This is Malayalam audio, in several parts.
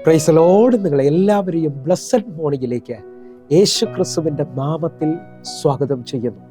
Praise the Lord. നിങ്ങളെ എല്ലാവരെയും ബ്ലെസ്സഡ് മോർണിംഗിലേക്ക് യേശു ക്രിസ്തുവിൻ്റെ നാമത്തിൽ സ്വാഗതം ചെയ്യുന്നു.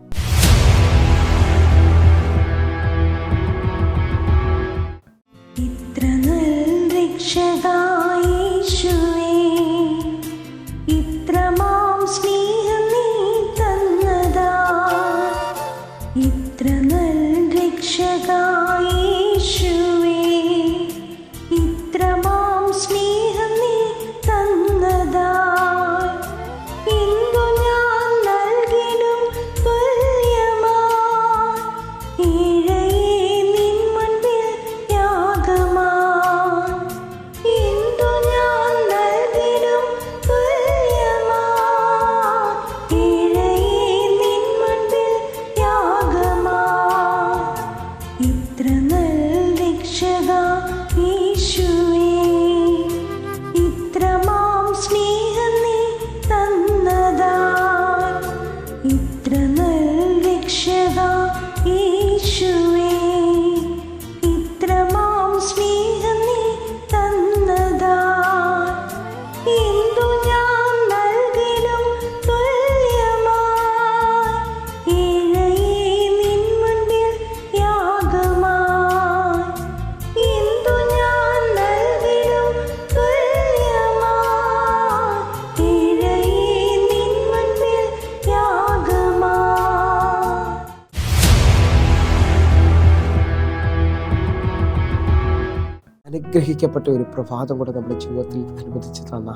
അനുഗ്രഹിക്കപ്പെട്ട ഒരു പ്രഭാതം കൂടെ നമ്മുടെ ജീവിതത്തിൽ അനുവദിച്ചു തന്ന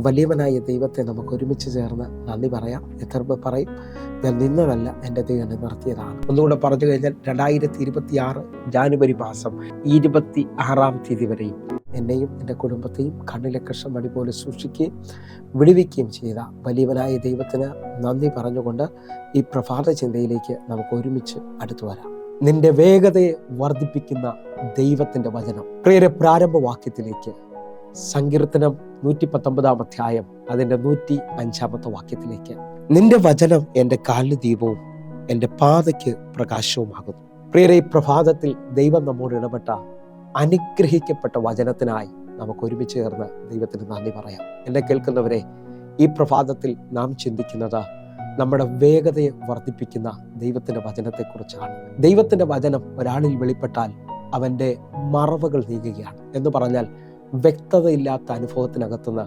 വലിയവനായ ദൈവത്തെ നമുക്ക് ഒരുമിച്ച് ചേർന്ന് നന്ദി പറയാം. എത്ര പറയും, ഞാൻ നിന്നതല്ല, എൻ്റെ ദൈവം എന്നെ നിർത്തിയതാണ്. ഒന്നുകൂടെ പറഞ്ഞു കഴിഞ്ഞാൽ 2026 ജാനുവരി മാസം 26 വരെയും എന്നെയും എൻ്റെ കുടുംബത്തെയും കണ്ണിലെ കൃഷ്ണമണി പോലെ സൂക്ഷിക്കുകയും വിടുവിക്കുകയും ചെയ്ത വലിയവനായ ദൈവത്തിന് നന്ദി പറഞ്ഞുകൊണ്ട് ഈ പ്രഭാത ചിന്തയിലേക്ക് നമുക്ക് ഒരുമിച്ച് അടുത്തു വരാം. നിന്റെ വേഗതയെ വർദ്ധിപ്പിക്കുന്ന ദൈവത്തിന്റെ വചനം. പ്രിയരെ, പ്രാരംഭവാക്യത്തിലേക്ക് സങ്കീർത്തനം 119 അധ്യായം അതിൻ്റെ 105 വാക്യത്തിലേക്ക്. നിന്റെ വചനം എൻ്റെ കാലിന് ദീപവും എൻ്റെ പാതയ്ക്ക് പ്രകാശവുമാകുന്നു. പ്രിയരെ, ഈ പ്രഭാതത്തിൽ ദൈവം നമ്മോട് ഇടപെട്ട അനുഗ്രഹിക്കപ്പെട്ട വചനത്തിനായി നമുക്ക് ഒരുമിച്ച് ചേർന്ന് ദൈവത്തിന് നന്ദി പറയാം. എന്നെ കേൾക്കുന്നവരെ, ഈ പ്രഭാതത്തിൽ നാം ചിന്തിക്കുന്നത് നമ്മുടെ വേഗതയെ വർദ്ധിപ്പിക്കുന്ന ദൈവത്തിന്റെ വചനത്തെക്കുറിച്ചാണ്. ദൈവത്തിന്റെ വചനം ഒരാളിൽ വെളിപ്പെട്ടാൽ അവന്റെ മറവുകൾ നീങ്ങുകയാണ് എന്ന് പറഞ്ഞാൽ വ്യക്തതയില്ലാത്ത അനുഭവത്തിനകത്തുനിന്ന്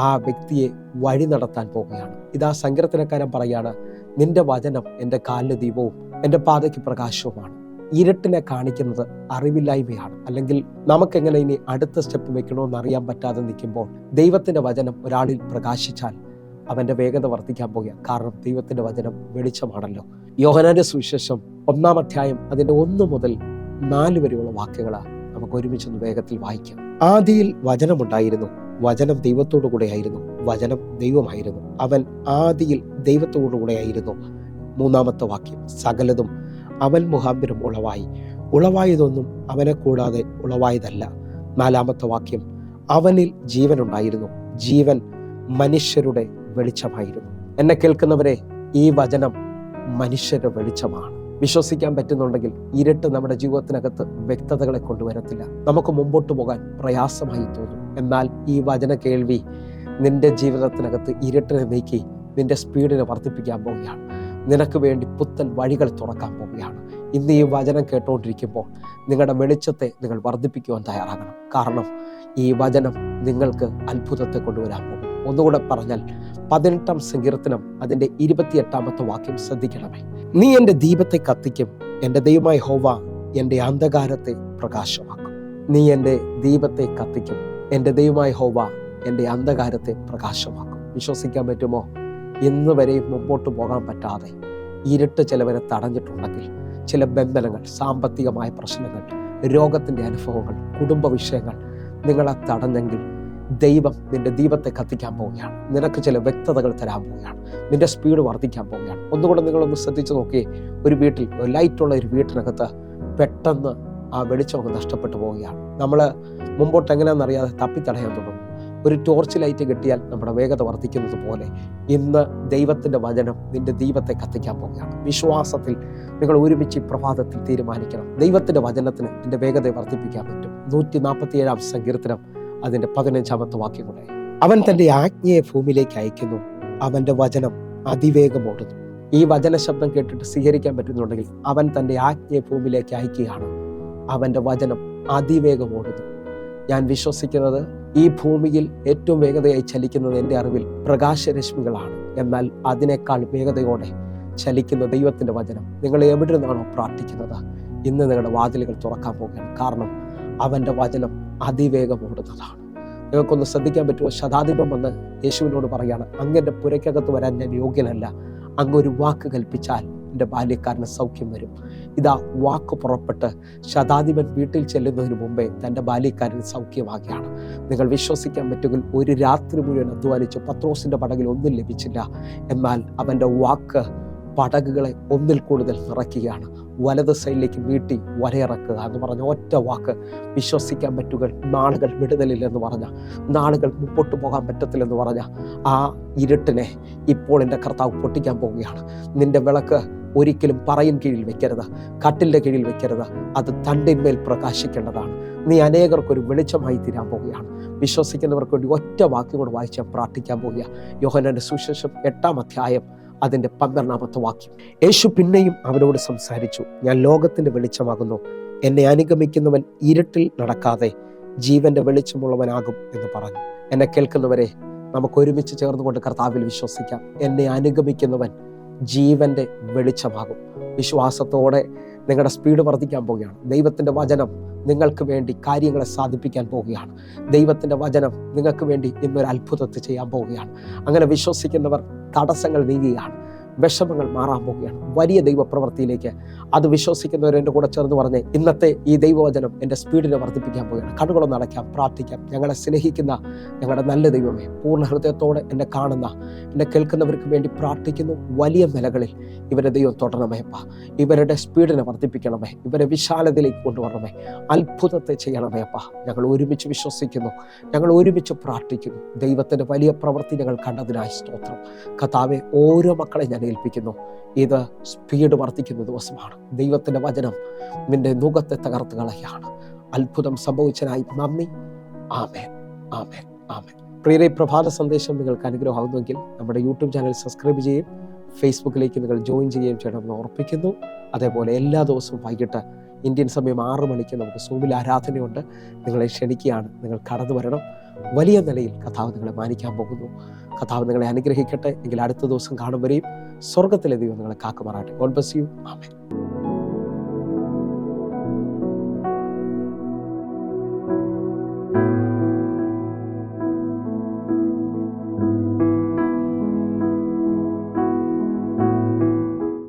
ആ വ്യക്തിയെ വഴി നടത്താൻ പോവുകയാണ്. ഇതാ സങ്കീർത്തനക്കാരൻ പറയാണ്, നിന്റെ വചനം എൻ്റെ കാലിന് ദീപവും എൻ്റെ പാതയ്ക്ക് പ്രകാശവുമാണ്. ഇരുട്ടിനെ കാണിക്കുന്നത് അറിവില്ലായ്മയാണ്. അല്ലെങ്കിൽ നമുക്കെങ്ങനെ ഇനി അടുത്ത സ്റ്റെപ്പ് വെക്കണമെന്ന് അറിയാൻ പറ്റാതെ നിൽക്കുമ്പോൾ ദൈവത്തിന്റെ വചനം ഒരാളിൽ പ്രകാശിച്ചാൽ അവന്റെ വേഗത വർദ്ധിക്കാൻ പോകുക. കാരണം ദൈവത്തിന്റെ വചനം വെളിച്ചമാണല്ലോ. യോഹന്നാന്റെ സുവിശേഷം 1 അധ്യായം അതിന്റെ 1 മുതൽ 4 വരെയുള്ള വാക്യങ്ങളാണ് നമുക്ക് ഒരുമിച്ചൊന്ന് വേഗത്തിൽ വായിക്കാം. ആദിയിൽ വചനമുണ്ടായിരുന്നു, വചനം ദൈവത്തോടു കൂടെയായിരുന്നു, വചനം ദൈവമായിരുന്നു, അവൻ ആദിയിൽ ദൈവത്തോടു കൂടെയായിരുന്നു. 3 വാക്യം, സകലതും അവൻ മുഖാന്തരം ഉളവായി, ഉളവായതൊന്നും അവനെ കൂടാതെ ഉളവായതല്ല. 4 വാക്യം, അവനിൽ ജീവനുണ്ടായിരുന്നു, ജീവൻ മനുഷ്യരുടെ വെളിച്ചമായിരുന്നു. എന്നെ കേൾക്കുന്നവരെ, ഈ വചനം മനുഷ്യരുടെ വെളിച്ചമാണ്. വിശ്വസിക്കാൻ പറ്റുന്നുണ്ടെങ്കിൽ ഇരുട്ട് നമ്മുടെ ജീവിതത്തിനകത്ത് വ്യക്തതകളെ കൊണ്ടുവരത്തില്ല. നമുക്ക് മുമ്പോട്ട് പോകാൻ പ്രയാസമായി തോന്നും. എന്നാൽ ഈ വചന കേൾവി നിന്റെ ജീവിതത്തിനകത്ത് ഇരുട്ടിനെ നീക്കി നിന്റെ സ്പീഡിനെ വർദ്ധിപ്പിക്കാൻ പോവുകയാണ്. നിനക്ക് വേണ്ടി പുത്തൻ വഴികൾ തുറക്കാൻ പോവുകയാണ്. ഇന്ന് ഈ വചനം കേട്ടുകൊണ്ടിരിക്കുമ്പോൾ നിങ്ങളുടെ വെളിച്ചത്തെ നിങ്ങൾ വർദ്ധിപ്പിക്കുവാൻ തയ്യാറാകണം. കാരണം ഈ വചനം നിങ്ങൾക്ക് അത്ഭുതത്തെ കൊണ്ടുവരാൻ പോകും. ഒന്നുകൂടെ പറഞ്ഞാൽ 18 സങ്കീർത്തനം അതിൻ്റെ 28 വാക്യം ശ്രദ്ധിക്കണമേ. നീ എൻ്റെ ദീപത്തെ കത്തിക്കും, എൻ്റെ ദൈവമായ യഹോവ എൻ്റെ അന്ധകാരത്തെ പ്രകാശമാക്കും. നീ എൻ്റെ ദീപത്തെ കത്തിക്കും, എൻ്റെ ദൈവമായ യഹോവ എൻ്റെ അന്ധകാരത്തെ പ്രകാശമാക്കും. വിശ്വസിക്കാൻ പറ്റുമോ? ഇന്ന് വരെയും മുമ്പോട്ട് പോകാൻ പറ്റാതെ ഇരുട്ട് ചിലവരെ തടഞ്ഞിട്ടുണ്ടെങ്കിൽ, ചില ബന്ധനങ്ങൾ, സാമ്പത്തികമായ പ്രശ്നങ്ങൾ, രോഗത്തിൻ്റെ അനുഭവങ്ങൾ, കുടുംബ വിഷയങ്ങൾ നിങ്ങളെ തടഞ്ഞെങ്കിൽ ദൈവം നിന്റെ ദീപത്തെ കത്തിക്കാൻ പോവുകയാണ്. നിനക്ക് ചില വ്യക്തതകൾ തരാൻ പോവുകയാണ്. നിന്റെ സ്പീഡ് വർദ്ധിക്കാൻ പോവുകയാണ്. ഒന്നുകൂടെ നിങ്ങളൊന്ന് ശ്രദ്ധിച്ച് നോക്കിയേ. ഒരു വീട്ടിൽ, ലൈറ്റുള്ള ഒരു വീട്ടിനകത്ത് പെട്ടെന്ന് ആ വെളിച്ചം നഷ്ടപ്പെട്ടു പോവുകയാണ്. നമ്മൾ മുമ്പോട്ട് എങ്ങനെയാണെന്നറിയാതെ തപ്പിത്തടയാൻ തുടങ്ങും. ഒരു ടോർച്ച് ലൈറ്റ് കിട്ടിയാൽ നമ്മുടെ വേഗത വർദ്ധിക്കുന്നത് പോലെ ഇന്ന് ദൈവത്തിൻ്റെ വചനം നിന്റെ ദീപത്തെ കത്തിക്കാൻ പോവുകയാണ്. വിശ്വാസത്തിൽ നിങ്ങൾ ഒരുമിച്ച് പ്രഭാതത്തിൽ തീരുമാനിക്കണം, ദൈവത്തിൻ്റെ വചനത്തിന് നിന്റെ വേഗതയെ വർദ്ധിപ്പിക്കാൻ പറ്റും. 147 സങ്കീർത്തനം അതിൻ്റെ 15-ാമത്തെ വാക്യം കൂടെ. അവൻ തൻ്റെ ആജ്ഞയെ ഭൂമിയിലേക്ക് അയക്കുന്നു, അവൻ്റെ വചനം അതിവേഗം ഓടുന്നു. ഈ വചന ശബ്ദം കേട്ടിട്ട് സ്വീകരിക്കാൻ പറ്റുന്നുണ്ടെങ്കിൽ അവൻ തൻ്റെ ആജ്ഞയെ ഭൂമിയിലേക്ക് അയക്കുകയാണ്, അവൻ്റെ വചനം അതിവേഗം ഓടുന്നു. ഞാൻ വിശ്വസിക്കുന്നത് ഈ ഭൂമിയിൽ ഏറ്റവും വേഗതയായി ചലിക്കുന്നത് എൻ്റെ അറിവിൽ പ്രകാശരശ്മികളാണ്. എന്നാൽ അതിനേക്കാൾ വേഗതയോടെ ചലിക്കുന്ന ദൈവത്തിൻ്റെ വചനം നിങ്ങൾ എവിടെ നിന്നാണോ പ്രാർത്ഥിക്കുന്നത്, ഇന്ന് നിങ്ങളുടെ വാതിലുകൾ തുറക്കാൻ പോകുകയാണ്. കാരണം അവൻ്റെ വചനം അതിവേഗം ഓടുന്നതാണ്. നിങ്ങൾക്കൊന്ന് ശ്രദ്ധിക്കാൻ പറ്റുമോ? ശതാധിപൻ വന്ന് യേശുവിനോട് പറയാണ്, അങ്ങൻ്റെ പുരയ്ക്കകത്ത് വരാൻ ഞാൻ യോഗ്യനല്ല, അങ്ങൊരു വാക്ക് കൽപ്പിച്ചാൽ എൻ്റെ ബാല്യക്കാരന് സൗഖ്യം വരും. ഇതാ വാക്ക് പുറപ്പെട്ട് ശതാധിപൻ വീട്ടിൽ ചെല്ലുന്നതിന് മുമ്പേ തൻ്റെ ബാല്യക്കാരന് സൗഖ്യമാകുകയാണ്. നിങ്ങൾ വിശ്വസിക്കാൻ പറ്റുമെങ്കിൽ ഒരു രാത്രി മുഴുവൻ അധ്വാനിച്ചു പത്രോസിൻ്റെ പടകിൽ ഒന്നും ലഭിച്ചില്ല. എന്നാൽ അവൻ്റെ വാക്ക് പടകുകളെ ഒന്നിൽ കൂടുതൽ നിറയ്ക്കുകയാണ്. വലത് സൈഡിലേക്ക് നീട്ടി വരയിറക്കുക എന്ന് പറഞ്ഞ ഒറ്റ വാക്ക് വിശ്വസിക്കാൻ പറ്റുക. നാളുകൾ വിടുതലില്ലെന്ന് പറഞ്ഞ, നാളുകൾ മുമ്പോട്ട് പോകാൻ പറ്റത്തില്ലെന്ന് പറഞ്ഞ ആ ഇരുട്ടിനെ ഇപ്പോൾ എൻ്റെ കർത്താവ് പൊട്ടിക്കാൻ പോവുകയാണ്. നിന്റെ വിളക്ക് ഒരിക്കലും പറയിൻ കീഴിൽ വെക്കരുത്, കട്ടിലിൻ്റെ കീഴിൽ വെക്കരുത്, അത് തണ്ടിന്മേൽ പ്രകാശിക്കേണ്ടതാണ്. നീ അനേകർക്കൊരു വെളിച്ചമായി തീരാൻ പോവുകയാണ്. വിശ്വസിക്കുന്നവർക്ക് വേണ്ടി ഒറ്റ വാക്യം കൂടെ വായിച്ചാൽ പ്രാർത്ഥിക്കാൻ പോവുക. യോഹന്നാന്റെ സുവിശേഷം 8-ാം അധ്യായം അതിൻ്റെ 12-ാമത്തെ വാക്യം. യേശു പിന്നെയും അവനോട് സംസാരിച്ചു, ഞാൻ ലോകത്തിൻ്റെ വെളിച്ചമാകുന്നു, എന്നെ അനുഗമിക്കുന്നവൻ ഇരുട്ടിൽ നടക്കാതെ ജീവന്റെ വെളിച്ചമുള്ളവനാകും എന്ന് പറഞ്ഞു. എന്നെ കേൾക്കുന്നവരെ, നമുക്ക് ഒരുമിച്ച് ചേർന്നുകൊണ്ട് കർത്താവിൽ വിശ്വസിക്കാം. എന്നെ അനുഗമിക്കുന്നവൻ ജീവന്റെ വെളിച്ചമാകും. വിശ്വാസത്തോടെ നിങ്ങളുടെ സ്പീഡ് വർദ്ധിക്കാൻ പോവുകയാണ്. ദൈവത്തിൻ്റെ വചനം നിങ്ങൾക്ക് വേണ്ടി കാര്യങ്ങളെ സാധിപ്പിക്കാൻ പോവുകയാണ്. ദൈവത്തിൻ്റെ വചനം നിങ്ങൾക്ക് വേണ്ടി ഇന്നൊരു അത്ഭുതത്തെ ചെയ്യാൻ പോവുകയാണ്. അങ്ങനെ വിശ്വസിക്കുന്നവർ തടസ്സങ്ങൾ നീങ്ങുകയാണ്, വിഷമങ്ങൾ മാറാൻ പോവുകയാണ്. വലിയ ദൈവപ്രവൃത്തിയിലേക്ക് അത് വിശ്വസിക്കുന്നവർ എൻ്റെ കൂടെ ചേർന്ന് പറഞ്ഞ് ഇന്നത്തെ ഈ ദൈവവചനം എൻ്റെ സ്പീഡിനെ വർദ്ധിപ്പിക്കാൻ പോവുകയാണ്. കണ്ണുകളൊന്ന് അടയ്ക്കാം, പ്രാർത്ഥിക്കാം. ഞങ്ങളെ സ്നേഹിക്കുന്ന ഞങ്ങളുടെ നല്ല ദൈവമേ, പൂർണ്ണ ഹൃദയത്തോടെ എന്നെ കാണുന്ന എന്നെ കേൾക്കുന്നവർക്ക് വേണ്ടി പ്രാർത്ഥിക്കുന്നു. വലിയ നിലകളിൽ ഇവരെ ദൈവം തൊടണമേപ്പ, ഇവരുടെ സ്പീഡിനെ വർദ്ധിപ്പിക്കണമേ, ഇവരെ വിശാലതയിലേക്ക് കൊണ്ടുവരണമേ, അത്ഭുതത്തെ ചെയ്യണമേപ്പ. ഞങ്ങൾ ഒരുമിച്ച് വിശ്വസിക്കുന്നു, ഞങ്ങൾ ഒരുമിച്ച് പ്രാർത്ഥിക്കുന്നു. ദൈവത്തിൻ്റെ വലിയ പ്രവൃത്തി ഞങ്ങൾ കണ്ടതിനായി സ്തോത്രം. കർത്താവേ, ഓരോ മക്കളെ ഞാൻ ഏൽപ്പിക്കുന്നു. ഇത് സ്പീഡ് വർദ്ധിക്കുന്ന ദിവസമാണ്. ദൈവത്തിൻ്റെ വചനം നിന്റെ മുഖത്തെ തകർത്ത് കളയാണ്. അത്ഭുതം സംഭവിച്ചതിനായി നന്ദി. ആമേൻ, ആമേൻ, ആമേൻ. പ്രിയരെ, പ്രഭാത സന്ദേശം നിങ്ങൾക്ക് അനുഗ്രഹമാകുന്നുവെങ്കിൽ നമ്മുടെ യൂട്യൂബ് ചാനൽ സബ്സ്ക്രൈബ് ചെയ്യുകയും ഫേസ്ബുക്കിലേക്ക് നിങ്ങൾ ജോയിൻ ചെയ്യുകയും ചെയ്യണമെന്ന് ഓർപ്പിക്കുന്നു. അതേപോലെ എല്ലാ ദിവസവും വൈകിട്ട് ഇന്ത്യൻ സമയം 6 മണിക്ക് നമുക്ക് സൂമിൽ ആരാധനയുണ്ട്. നിങ്ങളെ ക്ഷണിക്കുകയാണ്, നിങ്ങൾ കടന്നു വരണം. വലിയ നിലയിൽ കർത്താവ് നിങ്ങളെ മാനിക്കാൻ പോകുന്നു. കർത്താവ് നിങ്ങളെ അനുഗ്രഹിക്കട്ടെ. എങ്കിൽ അടുത്ത ദിവസം കാണും വരെയും സ്വർഗത്തിലെ ദൈവം നിങ്ങളെ കാക്കുമാറാട്ടെ. God bless you. ആമേൻ.